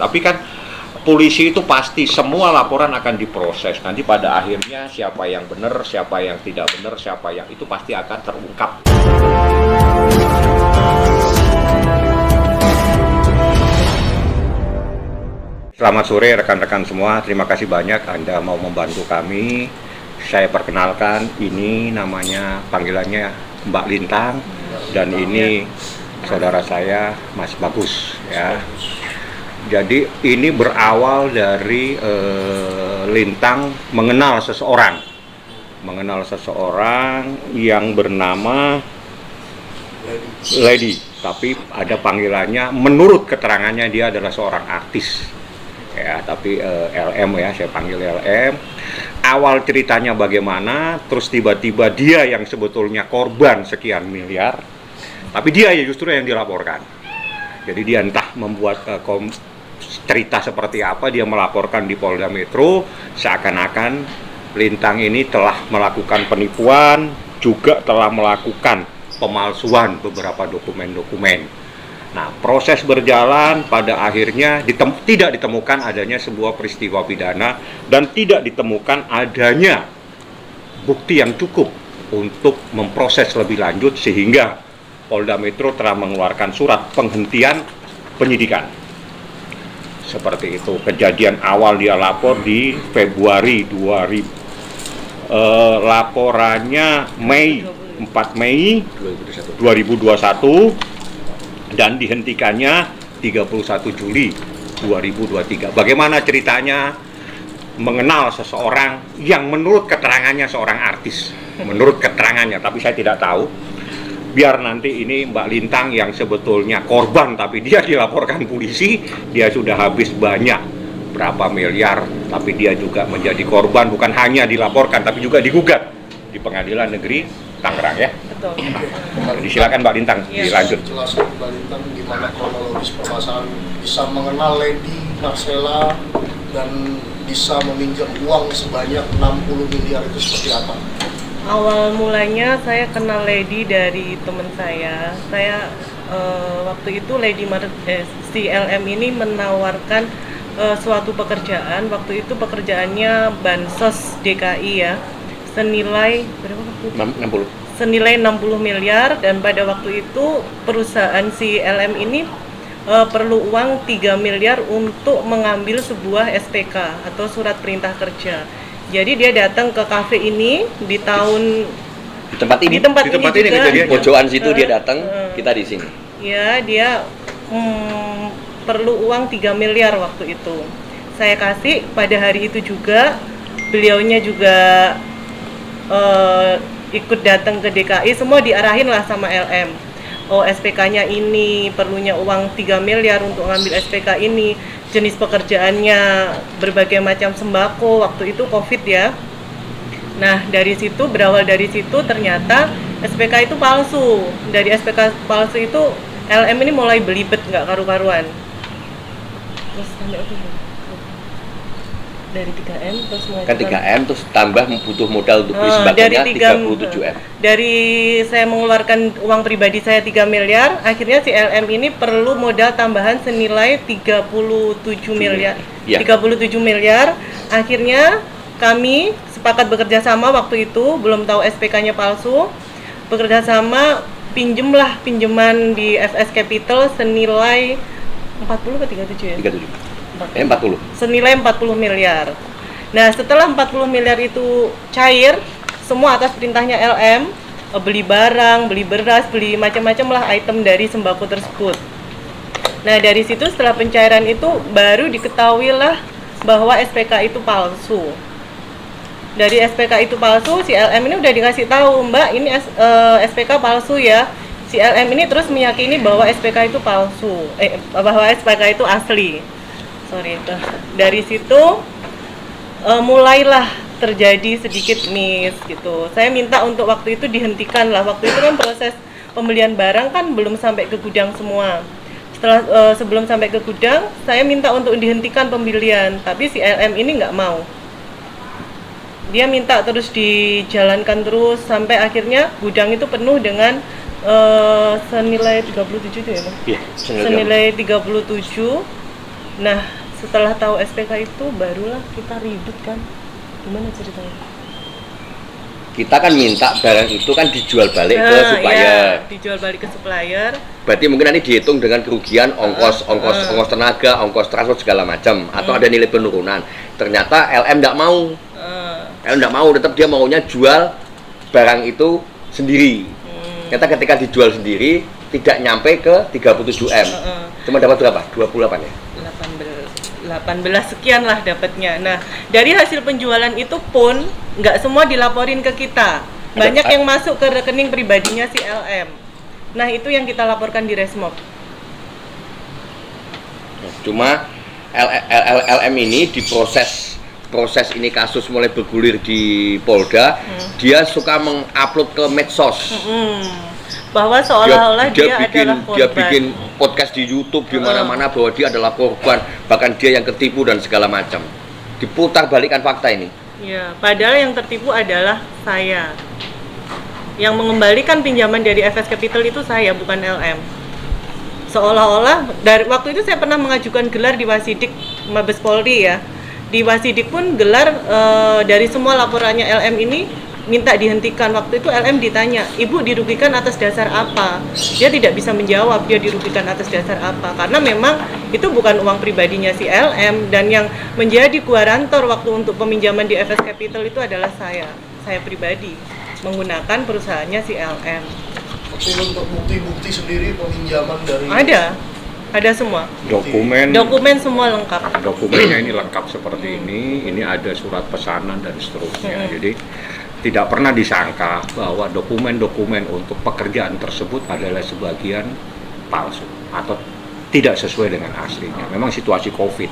Tapi kan polisi itu pasti semua laporan akan diproses. Nanti pada akhirnya siapa yang benar, siapa yang tidak benar, siapa yang itu pasti akan terungkap. Selamat sore rekan-rekan semua, terima kasih banyak Anda mau membantu kami. Saya perkenalkan, ini namanya panggilannya Mbak Lintang dan ini saudara saya Mas Bagus ya. Jadi ini berawal dari Lintang mengenal seseorang yang bernama Lady, tapi ada panggilannya, menurut keterangannya dia adalah seorang artis ya, tapi LM ya, saya panggil LM. Awal ceritanya bagaimana, terus tiba-tiba dia yang sebetulnya korban sekian miliar, tapi dia ya justru yang dilaporkan. Jadi dia entah membuat cerita seperti apa, dia melaporkan di Polda Metro, seakan-akan Lintang ini telah melakukan penipuan, juga telah melakukan pemalsuan beberapa dokumen-dokumen. Nah, proses berjalan, pada akhirnya tidak ditemukan adanya sebuah peristiwa pidana dan tidak ditemukan adanya bukti yang cukup untuk memproses lebih lanjut, sehingga Polda Metro telah mengeluarkan surat penghentian penyidikan. Seperti itu. Kejadian awal dia lapor di Februari 2000. Laporannya 4 Mei 2021 dan dihentikannya 31 Juli 2023. Bagaimana ceritanya? Mengenal seseorang yang menurut keterangannya seorang artis. Menurut keterangannya, tapi saya tidak tahu. Biar nanti ini Mbak Lintang yang sebetulnya korban, tapi dia dilaporkan polisi, dia sudah habis banyak berapa miliar, tapi dia juga menjadi korban, bukan hanya dilaporkan, tapi juga digugat di Pengadilan Negeri Tangerang ya. Betul. Jadi silakan Mbak Lintang, dilanjut. Jelaskan Mbak Lintang gimana kronologis permasalahan bisa mengenal Lady Marcella dan bisa meminjam uang sebanyak 60 miliar itu seperti apa? Awal mulanya saya kenal Lady dari teman saya. Waktu itu si LM ini menawarkan suatu pekerjaan. Waktu itu pekerjaannya bansos DKI ya, senilai berapa waktu itu? 60. Senilai 60 miliar, dan pada waktu itu perusahaan si LM ini perlu uang 3 miliar untuk mengambil sebuah SPK atau surat perintah kerja. Jadi dia datang ke kafe ini di tempat ini juga, kejadiannya. Pojokan situ dia datang, kita di sini. Ya, dia perlu uang 3 miliar waktu itu. Saya kasih pada hari itu juga. Beliaunya juga ikut datang ke DKI, semua diarahin lah sama LM. Oh, SPK-nya ini perlunya uang 3 miliar untuk ngambil SPK ini. Jenis pekerjaannya berbagai macam sembako, waktu itu COVID ya. Nah, berawal dari situ ternyata SPK itu palsu. Dari SPK palsu itu LM ini mulai belibet, nggak karu-karuan. Terus dari 3M terus Kan 3M terus tambah butuh modal untuk beli sembakonya 37M. Dari saya mengeluarkan uang pribadi saya 3 miliar, akhirnya si LM ini perlu modal tambahan senilai 37 miliar. Ya. 37 miliar. Akhirnya kami sepakat bekerja sama waktu itu, belum tahu SPK-nya palsu. Bekerja sama pinjaman di FS Capital senilai 40 ke 37 ya? 40. Senilai 40 miliar. Nah, setelah 40 miliar itu cair, semua atas perintahnya LM, beli barang, beli beras, beli macam-macam lah item dari sembako tersebut. Nah, dari situ setelah pencairan itu baru diketahui lah bahwa SPK itu palsu. Dari SPK itu palsu, si LM ini udah dikasih tahu, Mbak, ini SPK palsu ya. Si LM ini terus meyakini bahwa SPK itu palsu, bahwa SPK itu asli. Dari situ mulailah terjadi sedikit miss gitu. Saya minta untuk waktu itu dihentikan lah. Waktu itu kan proses pembelian barang kan belum sampai ke gudang semua. Sebelum sampai ke gudang, saya minta untuk dihentikan pembelian, tapi si LM ini nggak mau. Dia minta terus dijalankan terus sampai akhirnya gudang itu penuh dengan senilai 37 itu ya, Mas? Iya, senilai 37 Nah, setelah tahu SPK itu barulah kita ribut kan. Gimana ceritanya? Kita kan minta barang itu kan dijual balik ke supplier. Iya, dijual balik ke supplier. Berarti mungkin nanti dihitung dengan kerugian ongkos tenaga, ongkos transport segala macam, atau ada nilai penurunan. Ternyata LM nggak mau. LM nggak mau, tetap dia maunya jual barang itu sendiri. Ternyata ketika dijual sendiri tidak nyampe ke 37 M. Cuma dapat berapa? 28 ya? 18 sekian lah dapatnya. Nah, dari hasil penjualan itu pun nggak semua dilaporin ke kita. Banyak yang masuk ke rekening pribadinya si LM. Nah, itu yang kita laporkan di Resmob. Cuma LM ini diproses ini kasus mulai bergulir di Polda, dia suka mengupload ke medsos. Bahwa seolah-olah dia adalah korban. Dia bikin podcast di YouTube di mana-mana bahwa dia adalah korban, bahkan dia yang ketipu dan segala macam. Diputar balikan fakta ini. Ya, padahal yang tertipu adalah saya. Yang mengembalikan pinjaman dari FS Capital itu saya, bukan LM. Seolah-olah dari waktu itu saya pernah mengajukan gelar di Wasidik Mabes Polri ya. Di Wasidik pun gelar dari semua laporannya LM ini minta dihentikan. Waktu itu LM ditanya, "Ibu dirugikan atas dasar apa?" Dia tidak bisa menjawab dia dirugikan atas dasar apa, karena memang itu bukan uang pribadinya si LM, dan yang menjadi guarantor waktu untuk peminjaman di FS Capital itu adalah saya pribadi menggunakan perusahaannya si LM. Tapi untuk bukti-bukti sendiri peminjaman dari Ada semua. Dokumen semua lengkap. Dokumennya ini lengkap seperti ini ada surat pesanan dan seterusnya. Jadi tidak pernah disangka bahwa dokumen-dokumen untuk pekerjaan tersebut adalah sebagian palsu atau tidak sesuai dengan aslinya. Memang situasi COVID.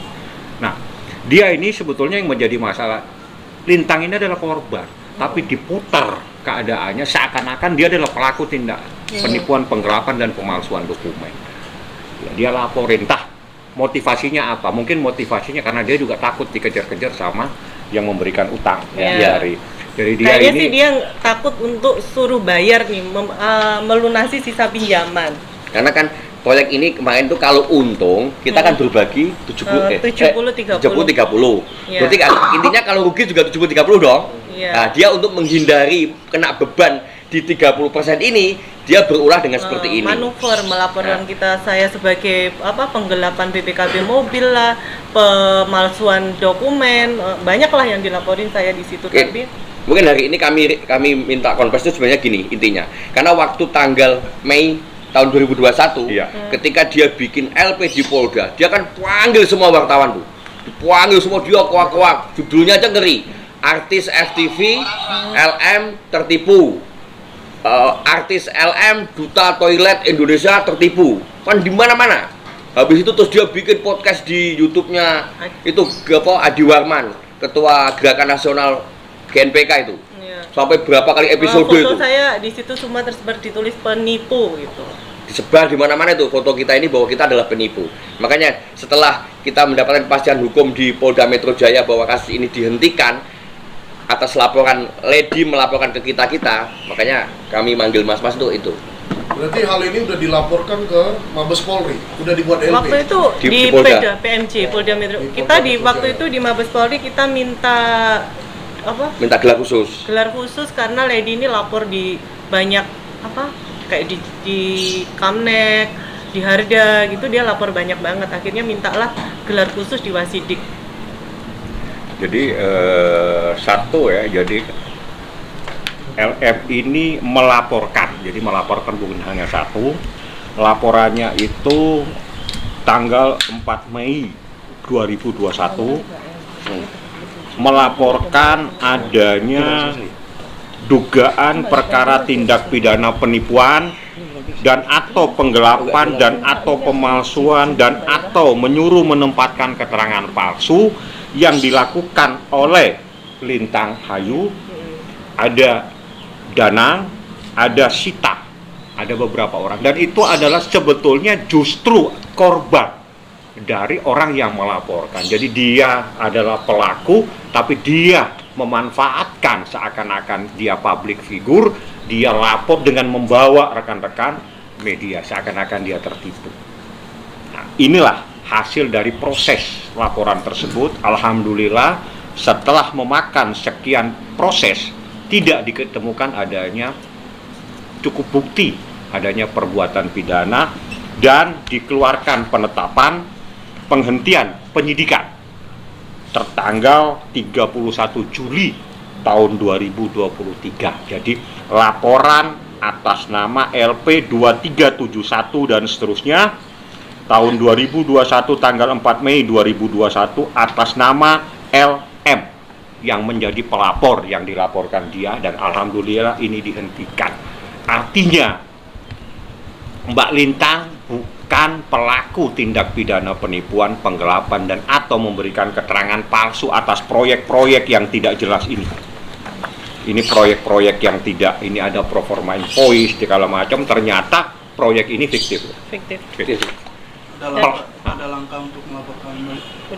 Nah, dia ini sebetulnya yang menjadi masalah. Lintang ini adalah korban, tapi diputar keadaannya seakan-akan dia adalah pelaku tindak penipuan, penggelapan, dan pemalsuan dokumen. Ya, dia laporin, motivasinya apa? Mungkin motivasinya karena dia juga takut dikejar-kejar sama yang memberikan utang dari dia kayaknya ini. Sih dia takut untuk suruh bayar nih, melunasi sisa pinjaman. Karena kan proyek ini kemarin tuh kalau untung kita kan berbagi 70-30. Ya. Berarti kan intinya kalau rugi juga 70-30 dong. Ya. Nah, dia untuk menghindari kena beban di 30% ini, dia berulah dengan seperti ini. Manuver melaporkan saya sebagai penggelapan BPKB mobil lah, pemalsuan dokumen, banyaklah yang dilaporin saya di situ. Tapi mungkin hari ini kami minta konversi itu sebenarnya gini intinya. Karena waktu tanggal Mei tahun 2021, ketika dia bikin LP di Polda, dia kan panggil semua wartawan tuh. Dipanggil semua, dia koak-koak. Judulnya aja ngeri. Artis FTV, LM tertipu. Artis LM duta toilet Indonesia tertipu. Kan di mana-mana. Habis itu terus dia bikin podcast di YouTube-nya itu Adi Warman, ketua Gerakan Nasional GNPK itu. Sampai berapa kali episode itu? Foto saya di situ cuma tersebar ditulis penipu gitu. Disebar di mana-mana itu foto kita ini bahwa kita adalah penipu. Makanya setelah kita mendapatkan kepastian hukum di Polda Metro Jaya bahwa kasus ini dihentikan atas laporan Lady melaporkan ke kita, makanya kami manggil mas-mas itu. Berarti hal ini udah dilaporkan ke Mabes Polri, udah dibuat LP. Waktu itu di Polda PMJ, Polda Metro. Kita di waktu itu di Mabes Polri kita minta minta gelar khusus. Gelar khusus karena Lady ini lapor di banyak kayak di Kamnek, di Harda gitu, dia lapor banyak banget. Akhirnya mintalah gelar khusus di Wasidik. Jadi jadi LF ini melaporkan bukan hanya satu. Laporannya itu tanggal 4 Mei 2021 melaporkan adanya dugaan perkara tindak pidana penipuan dan atau penggelapan dan atau pemalsuan dan atau menyuruh menempatkan keterangan palsu yang dilakukan oleh Lintang Hayu, ada Danang, ada Sita, ada beberapa orang, dan itu adalah sebetulnya justru korban dari orang yang melaporkan. Jadi dia adalah pelaku, tapi dia memanfaatkan seakan-akan dia public figure, dia lapor dengan membawa rekan-rekan media seakan-akan dia tertipu. Nah, inilah hasil dari proses laporan tersebut, alhamdulillah setelah memakan sekian proses tidak ditemukan adanya cukup bukti adanya perbuatan pidana dan dikeluarkan penetapan penghentian penyidikan tertanggal 31 Juli tahun 2023. Jadi laporan atas nama LP 2371 dan seterusnya tahun 2021 tanggal 4 Mei 2021 atas nama LM yang menjadi pelapor yang dilaporkan dia, dan alhamdulillah ini dihentikan. Artinya Mbak Lintang bukan pelaku tindak pidana penipuan, penggelapan, dan atau memberikan keterangan palsu atas proyek-proyek yang tidak jelas ini. Ini proyek-proyek yang tidak, ini ada proforma invoice segala macam, ternyata proyek ini fiktif. Fiktif. Ada langkah untuk melaporkan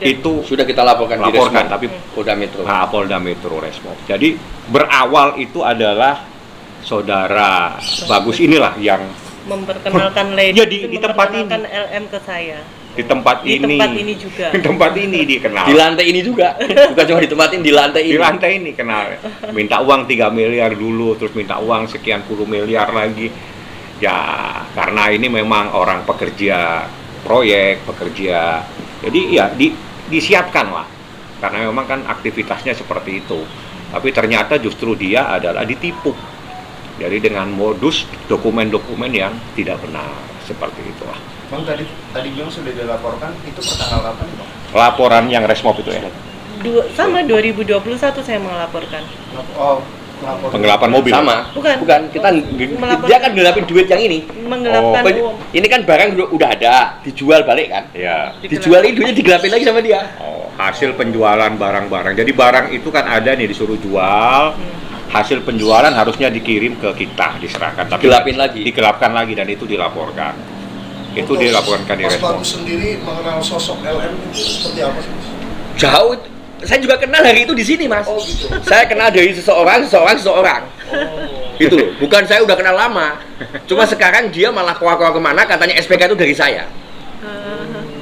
Itu sudah kita laporkan di laporkan, Resmo, tapi Polda Metro. Polda Metro Resmo. Jadi berawal itu adalah saudara Bagus inilah yang memperkenalkan Lady, ya, di tempat ini. memperkenalkan LM ke saya. Di tempat Di ini. tempat ini juga. Di tempat ini dikenal. Di lantai ini juga, bukan cuma di tempat ini, di lantai ini. Di lantai ini kenal. Minta uang 3 miliar dulu, terus minta uang sekian puluh miliar lagi. Ya, karena ini memang orang pekerja proyek, pekerja. Jadi ya disiapkan lah. Karena memang kan aktivitasnya seperti itu. Tapi ternyata justru dia adalah ditipu. Jadi dengan modus dokumen-dokumen yang tidak benar, seperti itulah. Bang, tadi bilang sudah dilaporkan, itu pertanggal kapan, Bang? Laporan yang Resmob itu ya. Sama 2021 saya melaporkan. Oh, melapor. Penggelapan mobil. Sama. Bukan. Kita Melapor- dia kan ngelapin duit yang ini. Menggelapkan uang. Ini kan barang udah ada, dijual balik kan? Ya. Dijual ini duitnya digelapin lagi sama dia. Oh, hasil penjualan barang-barang. Jadi barang itu kan ada nih disuruh jual. Hasil penjualan harusnya dikirim ke kita, diserahkan. Tapi Gelapin lagi. Digelapkan lagi dan itu dilaporkan. Itu Untuk dilaporkan di Mas Resmob. Bagus sendiri mengenal sosok LM itu seperti apa sih, Mas? Jauh. Saya juga kenal hari itu di sini, Mas. Oh, gitu. Saya kenal dari seseorang. Oh. Gitu loh. Bukan saya udah kenal lama. Cuma sekarang dia malah keluar kemana katanya SPK itu dari saya.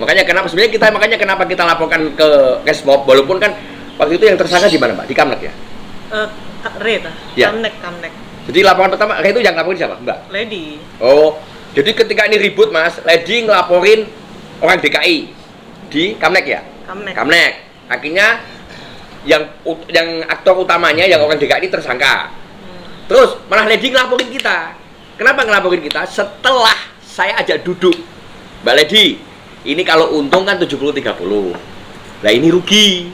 Makanya kenapa kita laporkan ke Resmob, walaupun kan waktu itu yang tersangka di mana, Mbak? Di Kamnek ya? Reta. Ya. Kamnek. Jadi laporan pertama itu yang laporin siapa, Mbak? Lady. Oh, jadi ketika ini ribut, Mas, Lady ngelaporin orang DKI di Kamnek ya? Kamnek. Akhirnya yang aktor utamanya yang orang DKI ini tersangka. Terus malah Lady ngelaporin kita. Kenapa ngelaporin kita? Setelah saya ajak duduk, Mbak Lady, ini kalau untung kan 70-30. Nah ini rugi.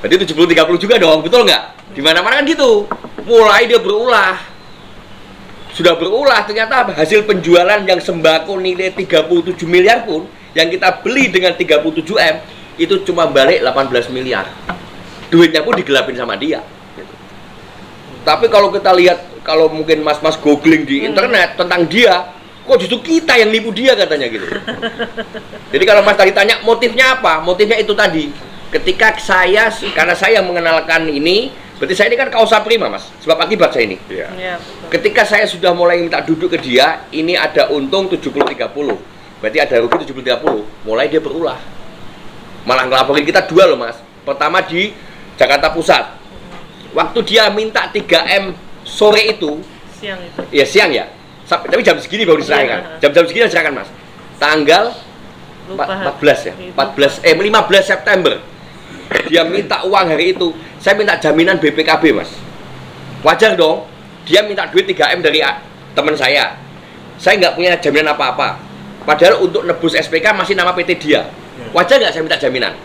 Berarti 70-30 juga dong, betul nggak? Di mana-mana kan gitu. Mulai dia sudah berulah, ternyata hasil penjualan yang sembako nilai 37 miliar pun yang kita beli dengan 37M itu cuma balik 18 miliar. Duitnya pun digelapin sama dia. Gitu. Tapi kalau kita lihat, kalau mungkin mas-mas googling di internet tentang dia, kok justru kita yang nipu dia katanya gitu. Jadi kalau Mas tadi tanya motifnya apa? Motifnya itu tadi. Ketika karena saya mengenalkan ini, berarti saya ini kan kausa prima, Mas. Sebab akibat saya ini. Iya. Ya, Ketika saya sudah mulai minta duduk ke dia, ini ada untung 70-30. Berarti ada rugi 70-30. Mulai dia berulah. Malah ngelaporin kita dua loh, Mas. Pertama di Jakarta Pusat. Waktu dia minta 3M sore itu, siang itu. ya siang ya. Tapi jam segini baru diserahkan. Jam segini diserahkan, Mas. Tanggal 14 ya. 15 September. Dia minta uang hari itu. Saya minta jaminan BPKB, Mas. Wajar dong. Dia minta duit 3M dari teman saya. Saya nggak punya jaminan apa-apa. Padahal untuk nebus SPK masih nama PT dia. Wajar nggak saya minta jaminan?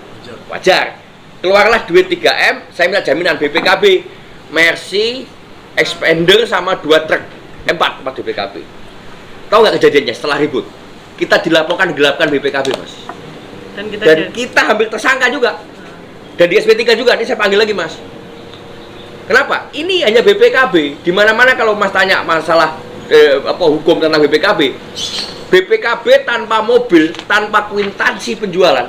Wajar. Keluarlah duit 3M, saya minta jaminan BPKB, Mercy, Expander sama 2 truk. 4 BPKB. Tahu nggak kejadiannya setelah ribut? Kita dilaporkan gelapkan BPKB, Mas. Dan kita hampir tersangka juga. Dan di SP3 juga, ini saya panggil lagi, Mas. Kenapa? Ini hanya BPKB. Di mana-mana kalau Mas tanya masalah hukum tentang BPKB, BPKB tanpa mobil, tanpa kuitansi penjualan,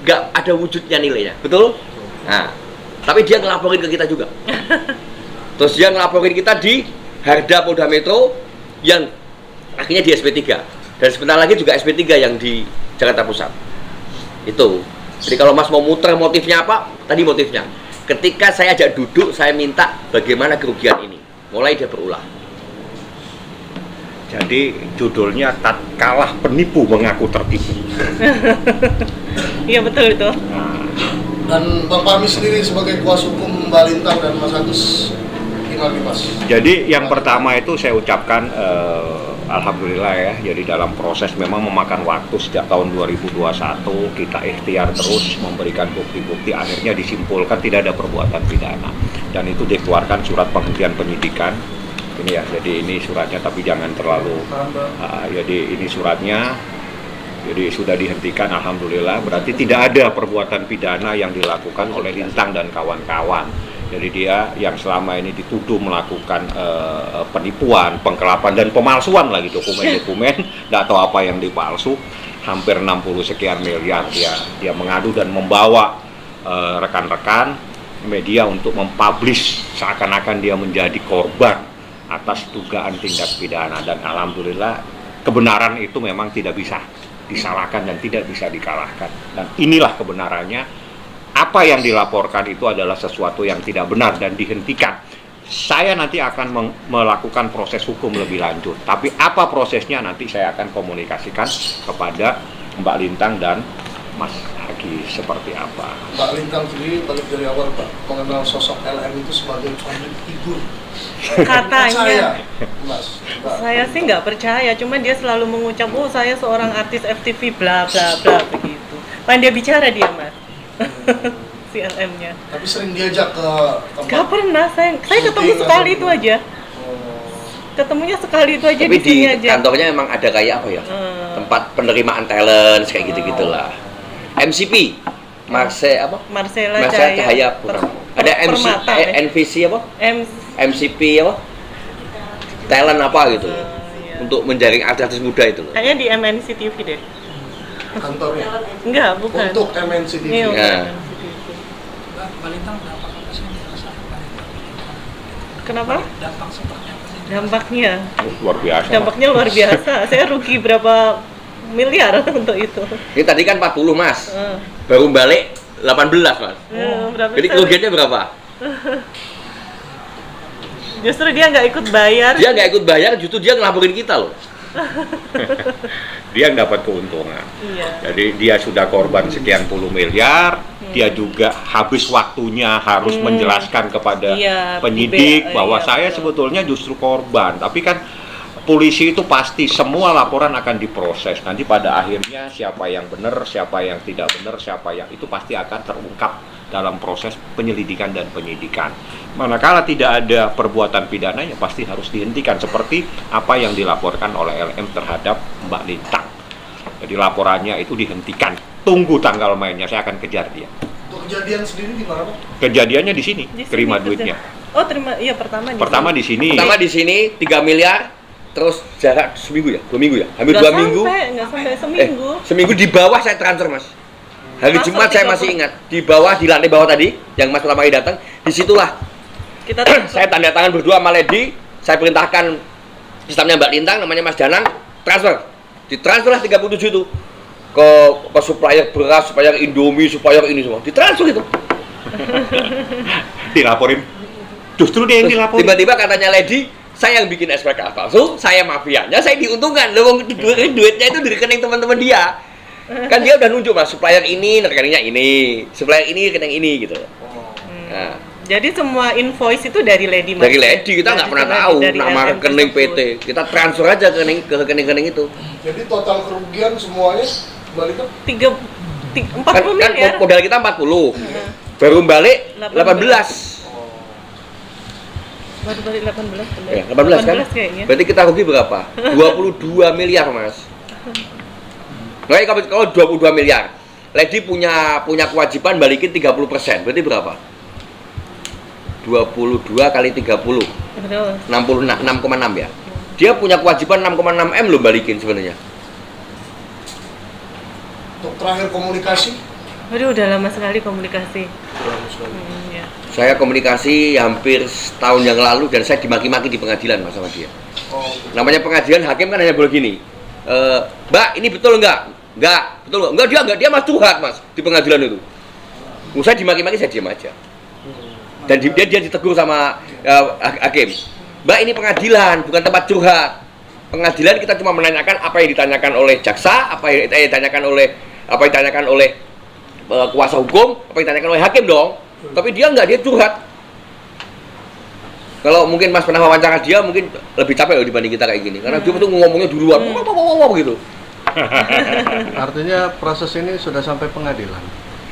nggak ada wujudnya nilainya, betul? Nah, tapi dia ngelaporin ke kita juga. Terus dia ngelaporin kita di Harda Polda Metro yang akhirnya di SP3. Dan sebentar lagi juga SP3 yang di Jakarta Pusat. Itu. Jadi kalau Mas mau muter motifnya apa? Tadi motifnya. Ketika saya ajak duduk, saya minta bagaimana kerugian ini. Mulai dia berulah. Jadi judulnya tatkala penipu mengaku tertipu. Iya betul itu. Dan Bang Fahmi sendiri sebagai kuasa hukum Mbak Lintang dan Mas Agus, gimana nih Mas? Jadi yang pertama itu saya ucapkan alhamdulillah ya. Jadi dalam proses memang memakan waktu sejak tahun 2021 kita ikhtiar terus memberikan bukti-bukti, akhirnya disimpulkan tidak ada perbuatan pidana dan itu dikeluarkan surat penghentian penyidikan. Ini ya, jadi ini suratnya tapi jangan terlalu jadi ini suratnya. Jadi sudah dihentikan, alhamdulillah. Berarti tidak ada perbuatan pidana yang dilakukan oleh Lintang dan kawan-kawan. Jadi dia yang selama ini dituduh melakukan penipuan, pengkelapan dan pemalsuan lagi dokumen-dokumen, nggak tahu apa yang dipalsu, hampir 60 sekian miliar dia mengadu dan membawa rekan-rekan media untuk mempublish seakan-akan dia menjadi korban atas dugaan tindak pidana, dan alhamdulillah kebenaran itu memang tidak bisa disalahkan dan tidak bisa dikalahkan, dan inilah kebenarannya. Apa yang dilaporkan itu adalah sesuatu yang tidak benar dan dihentikan. Saya nanti akan melakukan proses hukum lebih lanjut, tapi apa prosesnya nanti saya akan komunikasikan kepada Mbak Lintang dan Mas Hagi seperti apa. Mbak Lintang sendiri balik dari awal Pak mengenal sosok LM itu sebagai public figure. Katanya. Mas, Saya sih nggak percaya, cuman dia selalu mengucap, oh saya seorang artis FTV bla bla bla begitu. Pandai bicara dia Mas. Si LM-nya. Tapi sering diajak ke tempat. Gak pernah, saya ketemu sekali itu aja. Ketemunya sekali itu aja. Tapi di sini di aja. kantornya emang ada kayak apa ya? Tempat penerimaan talent kayak gitu-gitulah. MCP, Marcella Cahaya bukan. Ada NVC apa? MCP apa? Talent apa gitu. Iya. Untuk menjaring artis muda itu loh. Kayaknya di MNC TV deh. Kantornya. Enggak, bukan. Untuk MNC TV. Iya, Ya. Kenapa? Dampaknya. Luar biasa. Dampaknya luar biasa. Saya rugi berapa miliar untuk itu. Ini tadi kan 40 Mas. Baru balik 18 Mas. Berapa Jadi besar? kerugiannya berapa? Justru dia nggak ikut bayar. Dia nggak ikut bayar, justru dia ngelaporin kita loh. Dia yang dapat keuntungan. Iya. Jadi dia sudah korban sekian puluh miliar, dia juga habis waktunya harus menjelaskan kepada penyidik bahwa saya sebetulnya justru korban. Tapi kan polisi itu pasti semua laporan akan diproses. Nanti pada akhirnya siapa yang benar, siapa yang tidak benar, siapa yang itu pasti akan terungkap dalam proses penyelidikan dan penyidikan. Manakala tidak ada perbuatan pidana, ya pasti harus dihentikan seperti apa yang dilaporkan oleh LM terhadap Mbak Lintang. Jadi laporannya itu dihentikan. Tunggu tanggal mainnya, saya akan kejar dia. Untuk kejadian sendiri di mana Pak? Kejadiannya di sini, Di sini terima kerja. duitnya. Oh, terima. Iya, pertama Di sini. Pertama di sini 3 miliar, terus jarak seminggu ya? 2 minggu ya? Hampir Nggak 2 minggu. Nggak sampai seminggu. Seminggu di bawah saya transfer Mas. Hari Transfer Jumat saya 30. masih ingat. Di bawah, di lantai bawah tadi, yang Mas pertama kali datang, disitulah Kita saya tanda tangan berdua sama Lady, saya perintahkan sistemnya Mbak Lintang, namanya Mas Danang, transfer. Ditransfer lah 37 itu ke supplier beras, supplier Indomie, supplier ini semua. Ditransfer itu. Dilaporin. Justru dia yang dilaporin. Tiba-tiba katanya Lady, saya yang bikin SPK palsu, saya mafianya, saya diuntungkan. Loh, duitnya itu di rekening teman-teman dia. Kan dia udah nunjuk Mas, supplier ini rekeningnya ini, supplier ini rekening ini gitu. Nah, Jadi semua invoice itu dari Lady Mas. dari Lady kita nggak pernah tahu dari nama LM rekening tersebut. PT. Kita transfer aja ke rekening itu. Jadi total kerugian semuanya balik ke 40 Kan miliar. modal kita 40. Baru balik 18. Baru balik 18 benar. Ya, 18 kan? Kayaknya. Berarti kita rugi berapa? 22 miliar, Mas. Nah, kalau 22 miliar, Lady punya kewajiban balikin 30%. Berarti berapa? 22 kali 30. Betul. 6,6 ya. Dia punya kewajiban 6,6 M lo balikin sebenarnya. untuk terakhir komunikasi. Aduh, udah lama sekali komunikasi. Ya. Saya komunikasi hampir setahun yang lalu dan saya dimaki-maki di pengadilan Mas sama dia. Oh, Namanya pengadilan, hakim kan hanya boleh gini. Mbak, ini betul nggak? Enggak, betul nggak? Enggak, dia mas curhat mas di pengadilan itu. Saya dimaki-maki, saya diam aja. Dan dia ditegur sama hakim. Mbak, ini pengadilan, bukan tempat curhat. Pengadilan kita cuma menanyakan apa yang ditanyakan oleh jaksa, apa yang ditanyakan oleh kuasa hukum, apa yang ditanyakan oleh hakim dong. Tapi dia curhat. Kalau mungkin Mas pernah wawancara dia, mungkin lebih capek loh dibanding kita kayak gini. Karena dia tuh ngomongnya duluan, gitu. Artinya proses ini sudah sampai pengadilan.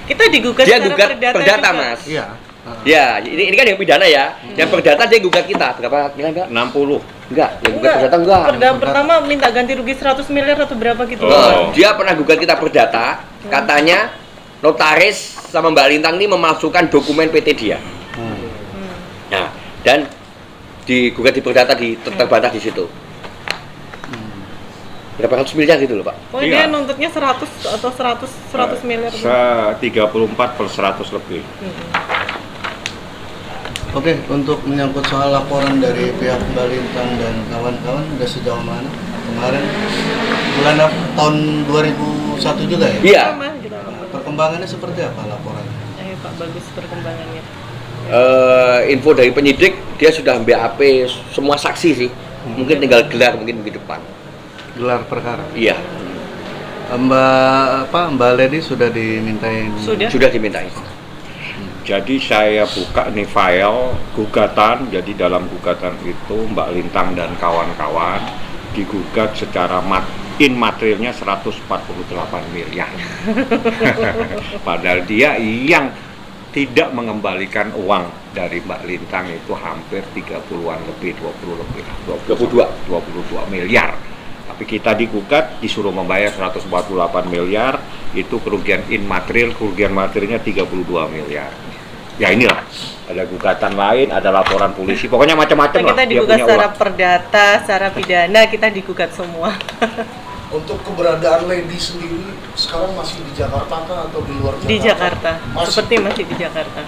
Kita digugat Dia secara gugat perdata, juga. Mas. Iya. Ya, ini kan yang pidana ya. Yang perdata dia gugat kita. Berapa miliar enggak? 60. Enggak, yang gugat perdata enggak. Pertama minta ganti rugi 100 miliar atau berapa gitu. Dia pernah gugat kita perdata, katanya notaris sama Mbak Lintang ini memalsukan dokumen PT dia. Nah, dan digugat di perdata terbatas di situ. Berapa ratus miliar gitu loh, Pak? Oh, dia nuntutnya 100 atau 100 miliar. 34 per 100 lebih. Oke, untuk menyangkut soal laporan dari pihak Mbak Lintang dan kawan-kawan udah sejauh mana? Kemarin bulan tahun 2001 juga ya? Iya. Sama, juga. Perkembangannya seperti apa laporannya? Ayo Pak, bagus perkembangannya. Info dari penyidik dia sudah BAP semua saksi sih. Mungkin tinggal gelar mungkin di depan. Gelar perkara. Iya. Mbak Lady sudah dimintain. Sudah dimintai. Jadi saya buka nih file gugatan. Jadi dalam gugatan itu Mbak Lintang dan kawan-kawan digugat secara materialnya 148 miliar. Padahal dia yang tidak mengembalikan uang dari Mbak Lintang itu hampir 30-an lebih, 22 miliar. Tapi kita digugat disuruh membayar 148 miliar, itu kerugian immaterial, kerugian materialnya 32 miliar. Ya inilah, ada gugatan lain, ada laporan polisi, pokoknya macam-macam lah. Kita digugat secara perdata, secara pidana, kita digugat semua. Untuk keberadaan Lady sendiri sekarang masih di Jakarta kah atau di luar Jakarta? Di Jakarta, Masih. masih di Jakarta.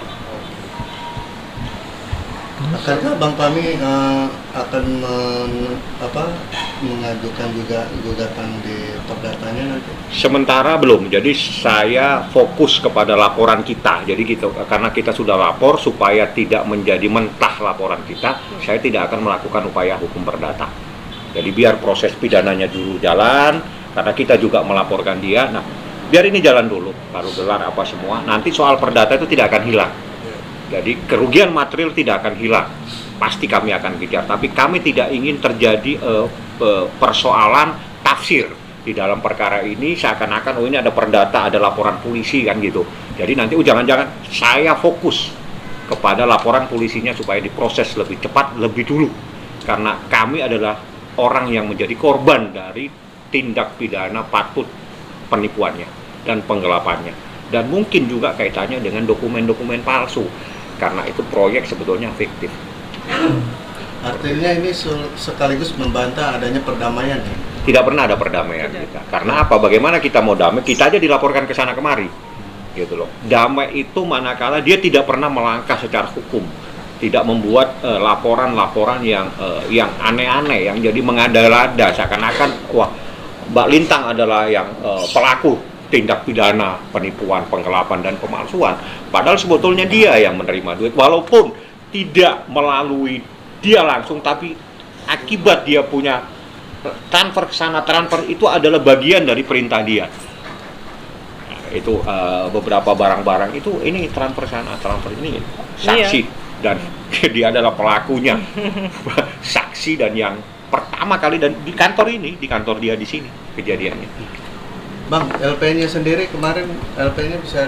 Akankah Bang Pami akan mengajukan juga gugatan di perdatanya nanti? Sementara belum, jadi saya fokus kepada laporan kita. Jadi gitu, karena kita sudah lapor supaya tidak menjadi mentah laporan kita, saya tidak akan melakukan upaya hukum perdata. Jadi biar proses pidananya dulu jalan, karena kita juga melaporkan dia. Nah, biar ini jalan dulu, baru gelar apa semua. Nanti soal perdata itu tidak akan hilang. Jadi kerugian material tidak akan hilang, pasti kami akan kejar. Tapi kami tidak ingin terjadi persoalan tafsir di dalam perkara ini seakan-akan ini ada perdata, ada laporan polisi kan gitu. Jadi nanti jangan-jangan saya fokus kepada laporan polisinya supaya diproses lebih cepat, lebih dulu. Karena kami adalah orang yang menjadi korban dari tindak pidana patut penipuannya dan penggelapannya. Dan mungkin juga kaitannya dengan dokumen-dokumen palsu. Karena itu proyek sebetulnya fiktif. Artinya ini sekaligus membantah adanya perdamaian ya? Tidak pernah ada perdamaian kita. Karena apa? Bagaimana kita mau damai? Kita aja dilaporkan ke sana kemari. Gitu loh. Damai itu manakala dia tidak pernah melangkah secara hukum. Tidak membuat laporan-laporan yang aneh-aneh, yang jadi mengada-ada. Seakan-akan, wah, Mbak Lintang adalah yang pelaku tindak pidana penipuan, penggelapan, dan pemalsuan. Padahal sebetulnya dia yang menerima duit, walaupun tidak melalui dia langsung, tapi akibat dia punya transfer ke sana, transfer itu adalah bagian dari perintah dia. Nah, itu beberapa barang-barang itu ini transfer sana, transfer ini saksi, dan dia adalah pelakunya, saksi dan yang pertama kali dan di kantor ini, di kantor dia di sini kejadiannya. Bang, LP-nya sendiri kemarin LP-nya bisa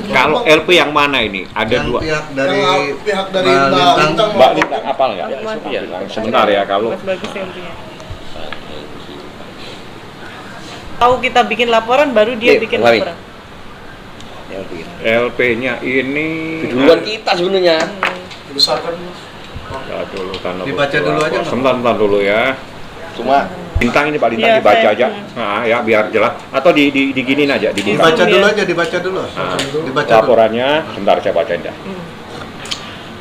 Kalau LP yang mana ini? Ada yang dua. Pihak dari Mbak Lintang. Mbak Lintang apal ya? Sebentar ya kalau. Mas bagus yang punya. Tahu kita bikin laporan, baru dia bikin laporan. LP-nya ini. Duluan kita sebenarnya. Dibesarkan. Ya, dulu kan. Dibaca dulu aja. Sebentar dulu ya. Cuma Bintang ini Pak Lintang dibaca aja. Nah, ya biar jelas. Atau diginin aja, dibuka. Dibaca dulu aja, dibaca dulu. Dibaca Laporannya, sebentar saya bacain dah.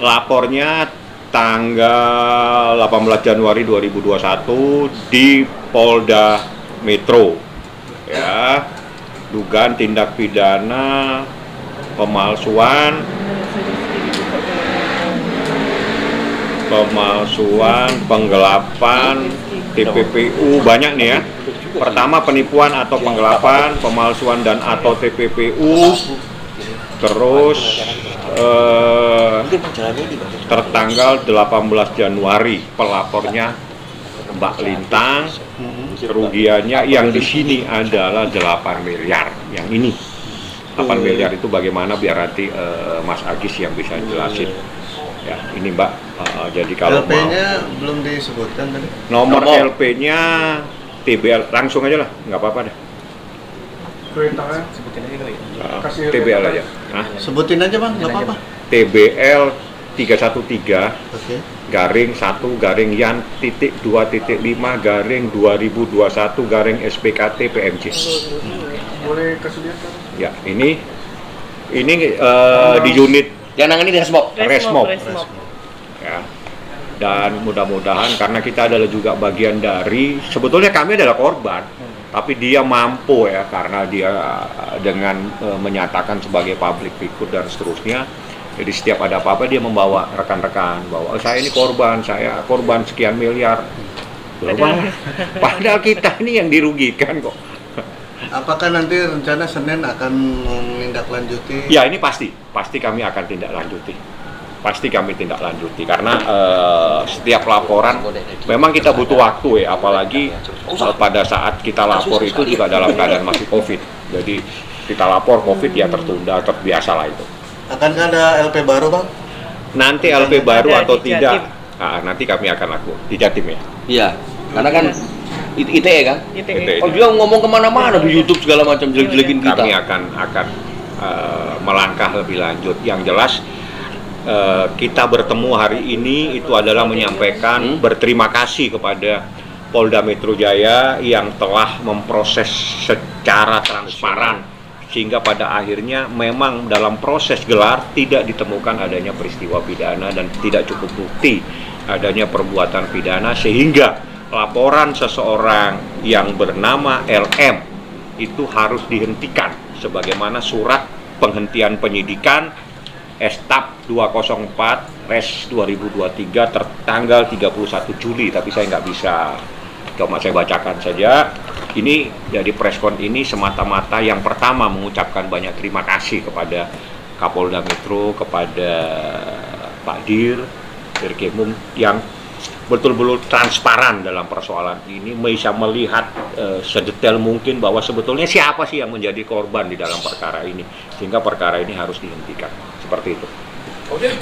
Lapornya tanggal 18 Januari 2021 di Polda Metro. Ya. dugaan tindak pidana pemalsuan, penggelapan, TPPU, banyak nih ya. Pertama penipuan atau penggelapan, pemalsuan dan atau TPPU. Terus tertanggal 18 Januari pelapornya Mbak Lintang, kerugiannya yang di sini adalah 8 miliar. Yang ini 8 miliar itu bagaimana biar nanti Mas Agis yang bisa jelasin. Ya, ini Mbak. Jadi kalau LP-nya belum disebutkan tadi. nomor LP-nya TBL langsung aja lah, nggak apa-apa deh. TBL aja. Hah? Sebutin aja Bang, nggak apa-apa. TBL 313 Oke. garing 1 garing yan titik 2.5 garing 2021 garing SPKT PMC. Boleh kasih lihat kan? Ya, ini di unit Yang nangani di Resmob. Resmob. Ya. Dan mudah-mudahan karena kita adalah juga bagian dari, sebetulnya kami adalah korban, tapi dia mampu ya karena dia dengan menyatakan sebagai public figure dan seterusnya. Jadi setiap ada apa-apa dia membawa rekan-rekan bahwa saya ini korban, saya korban sekian miliar. Padahal kita ini yang dirugikan kok. Apakah nanti rencana Senin akan menindaklanjuti? Ya ini pasti kami akan tindak lanjuti. Pasti kami tindak lanjuti karena setiap laporan memang kita butuh waktu ya, apalagi pada saat kita lapor itu juga dalam keadaan masih COVID. Jadi kita lapor COVID ya tertunda, terbiasa lah itu. Akankah ada LP baru Bang? Nanti LP baru Ada atau di tidak, nanti kami akan lakukan di Jatim ya. Iya, karena kan ITE kan. ITE. Oh dia ngomong kemana-mana di YouTube segala macam jelek-jelekin kita. Kami akan melangkah lebih lanjut. Yang jelas kita bertemu hari ini itu adalah menyampaikan berterima kasih kepada Polda Metro Jaya yang telah memproses secara transparan sehingga pada akhirnya memang dalam proses gelar tidak ditemukan adanya peristiwa pidana dan tidak cukup bukti adanya perbuatan pidana sehingga laporan seseorang yang bernama LM itu harus dihentikan sebagaimana surat penghentian penyidikan Estap 204 Res 2023 tertanggal 31 Juli, tapi saya nggak bisa, cuma saya bacakan saja. Ini dari preskon ini semata-mata yang pertama mengucapkan banyak terima kasih kepada Kapolda Metro, kepada Pak Dirkrimum yang betul-betul transparan dalam persoalan ini, bisa melihat sedetail mungkin bahwa sebetulnya siapa sih yang menjadi korban di dalam perkara ini, sehingga perkara ini harus dihentikan. Seperti itu. Oke.